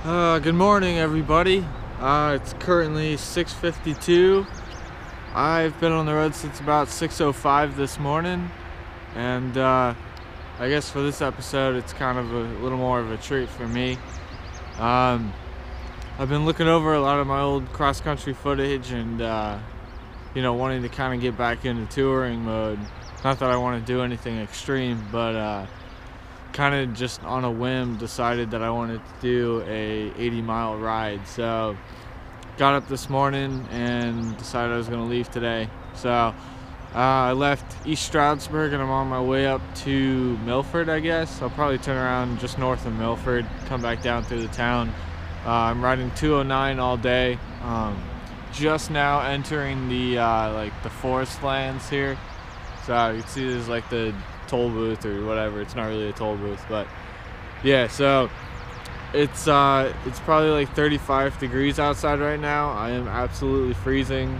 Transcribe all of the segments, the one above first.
Good morning, everybody. It's currently 6:52. I've been on the road since about 6:05 this morning, and I guess for this episode it's kind of a little more of a treat for me. I've been looking over a lot of my old cross-country footage and wanting to kind of get back into touring mode. Not that I want to do anything extreme, but kind of just on a whim decided that I wanted to do a 80-mile ride. So got up this morning and decided I was going to leave today. So I left East Stroudsburg and I'm on my way up to Milford, I guess. I'll probably turn around just north of Milford, come back down through the town. I'm riding 209 all day. Just now entering the the forest lands here. So you can see there's like the toll booth or whatever. It's not really a toll booth, but yeah. So it's probably like 35 degrees outside right now. I am absolutely freezing.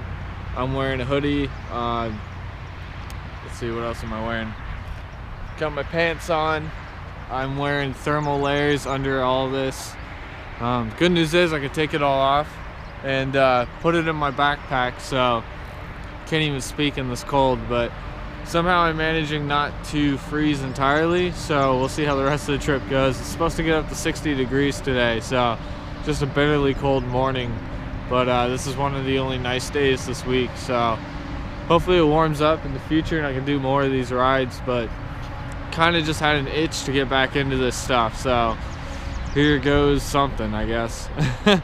I'm wearing a hoodie. Let's see, what else am I wearing? Got my pants on. I'm wearing thermal layers under all this. Good news is I can take it all off and put it in my backpack, so can't even speak in this cold, but somehow I'm managing not to freeze entirely, so we'll see how the rest of the trip goes. It's supposed to get up to 60 degrees today, so just a bitterly cold morning, but this is one of the only nice days this week, so hopefully it warms up in the future and I can do more of these rides. But kind of just had an itch to get back into this stuff, so here goes something, I guess. You're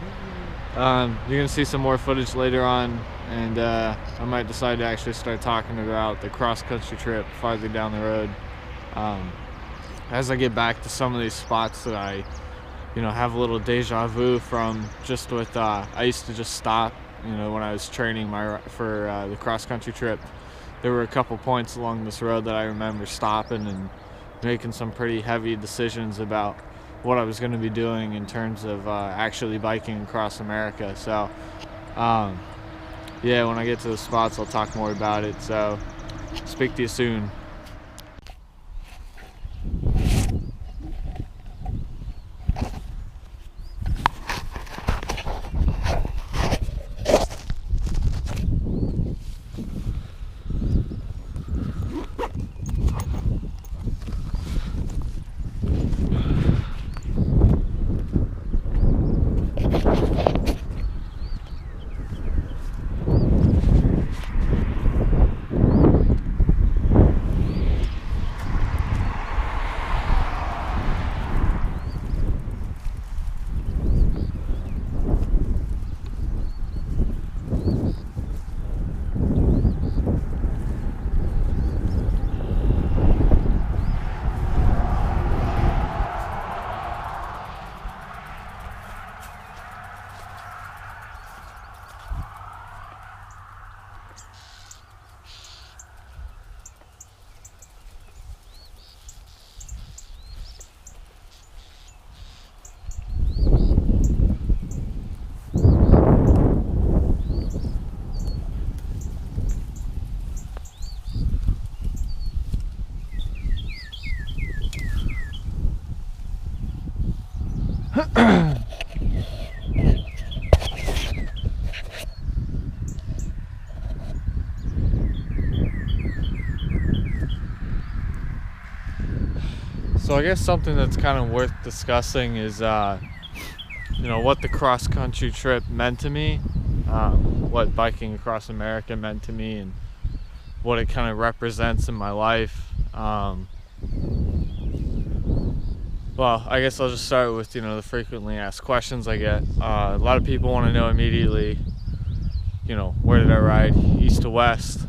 gonna see some more footage later on, and I might decide to actually start talking about the cross-country trip farther down the road as I get back to some of these spots that I have a little deja vu from, just with I used to just stop when I was training for the cross-country trip. There were a couple points along this road that I remember stopping and making some pretty heavy decisions about what I was going to be doing in terms of actually biking across America. So yeah, when I get to the spots I'll talk more about it, so speak to you soon. So I guess something that's kind of worth discussing is what the cross-country trip meant to me, what biking across America meant to me, and what it kind of represents in my life. Well, I guess I'll just start with the frequently asked questions I get. A lot of people want to know immediately, where did I ride? East to west,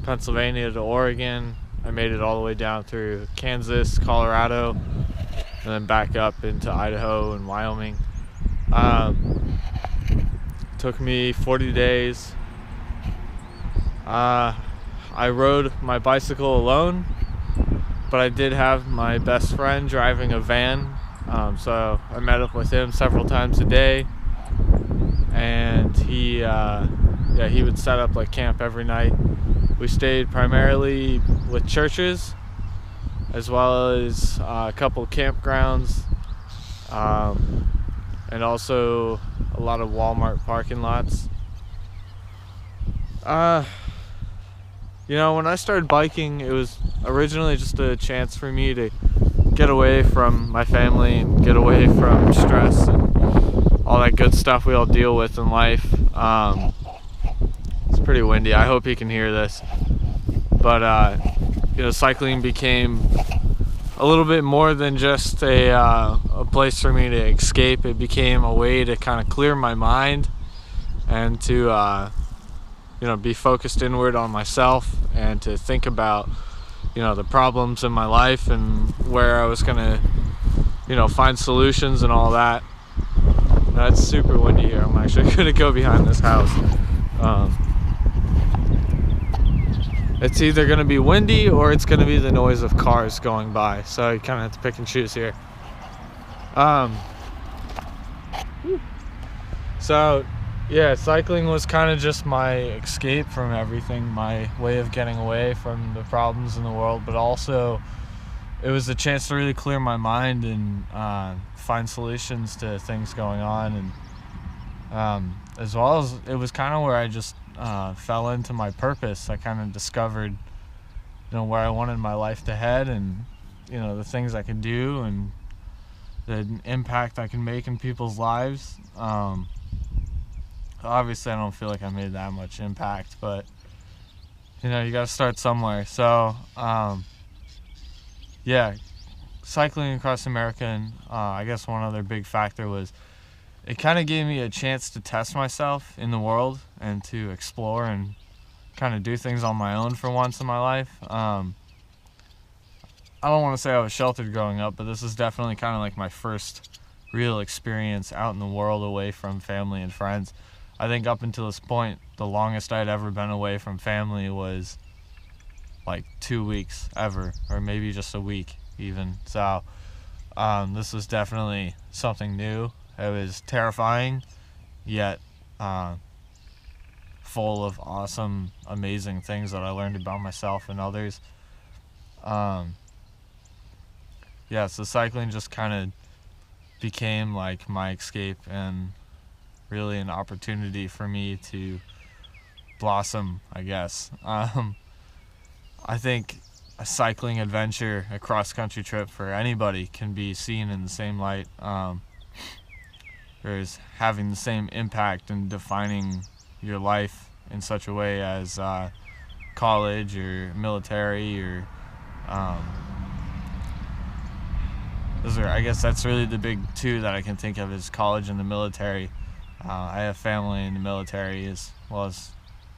Pennsylvania to Oregon. I made it all the way down through Kansas, Colorado, and then back up into Idaho and Wyoming. Took me 40 days. I rode my bicycle alone, but I did have my best friend driving a van, so I met up with him several times a day, and he would set up like camp every night. We stayed primarily with churches, as well as a couple campgrounds, and also a lot of Walmart parking lots. When I started biking, it was originally just a chance for me to get away from my family and get away from stress and all that good stuff we all deal with in life. It's pretty windy. I hope you can hear this. But cycling became a little bit more than just a place for me to escape. It became a way to kind of clear my mind and to be focused inward on myself and to think about the problems in my life and where I was gonna find solutions and all that. That's super windy here. I'm actually gonna go behind this house. It's either gonna be windy or it's gonna be the noise of cars going by, so you kind of have to pick and choose here. So yeah, cycling was kind of just my escape from everything, my way of getting away from the problems in the world, but also it was a chance to really clear my mind and find solutions to things going on. And as well as it was kind of where I just fell into my purpose. I kind of discovered where I wanted my life to head, and the things I could do and the impact I can make in people's lives. Obviously I don't feel like I made that much impact, but you gotta start somewhere. So cycling across America, and I guess one other big factor was it kind of gave me a chance to test myself in the world and to explore and kind of do things on my own for once in my life. I don't want to say I was sheltered growing up, but this is definitely kind of like my first real experience out in the world away from family and friends. I think up until this point, the longest I'd ever been away from family was like 2 weeks ever, or maybe just a week even. So this was definitely something new. It was terrifying, yet full of awesome, amazing things that I learned about myself and others. So cycling just kind of became like my escape and really an opportunity for me to blossom, I guess. I think a cycling adventure, a cross-country trip for anybody can be seen in the same light. There's having the same impact and defining your life in such a way as college or military or I guess that's really the big two that I can think of, is college and the military. I have family in the military, as well as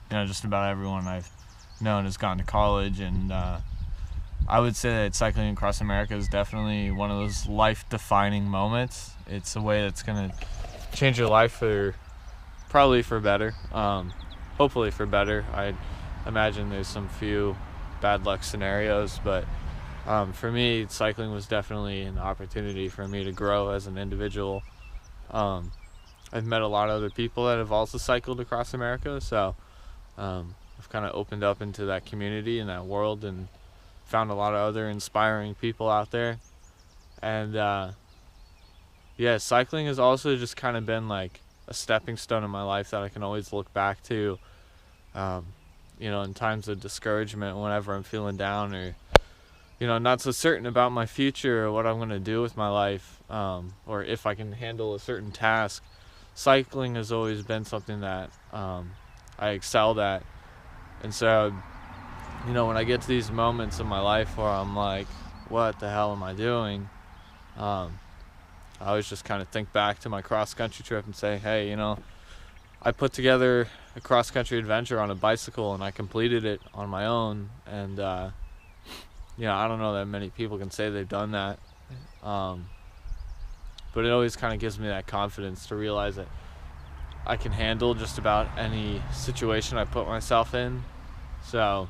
just about everyone I've known has gone to college, and I would say that cycling across America is definitely one of those life-defining moments. It's a way that's going to change your life probably for better, hopefully for better. I imagine there's some few bad luck scenarios, but for me, cycling was definitely an opportunity for me to grow as an individual. I've met a lot of other people that have also cycled across America, so I've kind of opened up into that community and that world and found a lot of other inspiring people out there. And cycling has also just kind of been like a stepping stone in my life that I can always look back to, in times of discouragement, whenever I'm feeling down or not so certain about my future or what I'm going to do with my life, or if I can handle a certain task. Cycling has always been something that I excelled at. And so, when I get to these moments in my life where I'm like, what the hell am I doing? I always just kind of think back to my cross-country trip and say, hey, I put together a cross-country adventure on a bicycle and I completed it on my own. And, I don't know that many people can say they've done that. But it always kind of gives me that confidence to realize that I can handle just about any situation I put myself in. So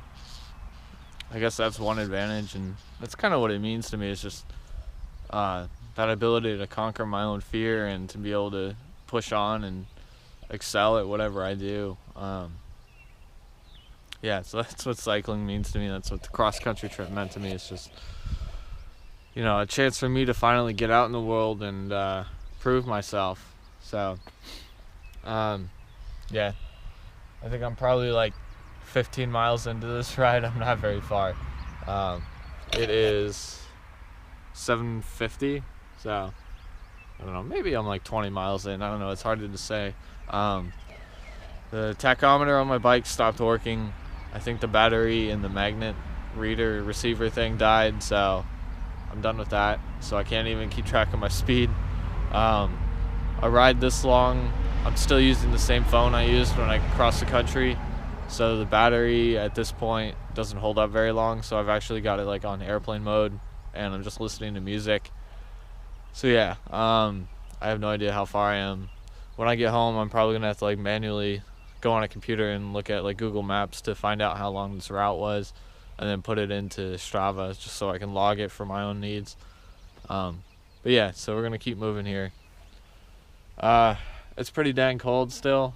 I guess that's one advantage, and that's kind of what it means to me. It's just that ability to conquer my own fear and to be able to push on and excel at whatever I do. So that's what cycling means to me. That's what the cross-country trip meant to me. It's just you know, a chance for me to finally get out in the world and prove myself. So yeah, I think I'm probably like 15 miles into this ride. I'm not very far. It is 7:50, so I don't know, maybe I'm like 20 miles in. I don't know, it's hard to say. The tachometer on my bike stopped working. I think the battery and the magnet reader receiver thing died, so I'm done with that. So I can't even keep track of my speed. A ride this long, I'm still using the same phone I used when I crossed the country, so the battery at this point doesn't hold up very long. So I've actually got it like on airplane mode, and I'm just listening to music. So yeah, I have no idea how far I am. When I get home, I'm probably gonna have to like manually go on a computer and look at like Google Maps to find out how long this route was, and then put it into Strava just so I can log it for my own needs. But yeah, so we're gonna keep moving here. It's pretty dang cold still.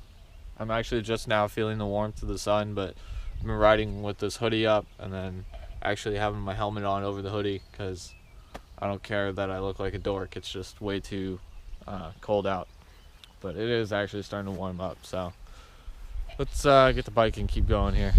I'm actually just now feeling the warmth of the sun, but I've been riding with this hoodie up and then actually having my helmet on over the hoodie because I don't care that I look like a dork. It's just way too cold out. But it is actually starting to warm up, so let's get the bike and keep going here.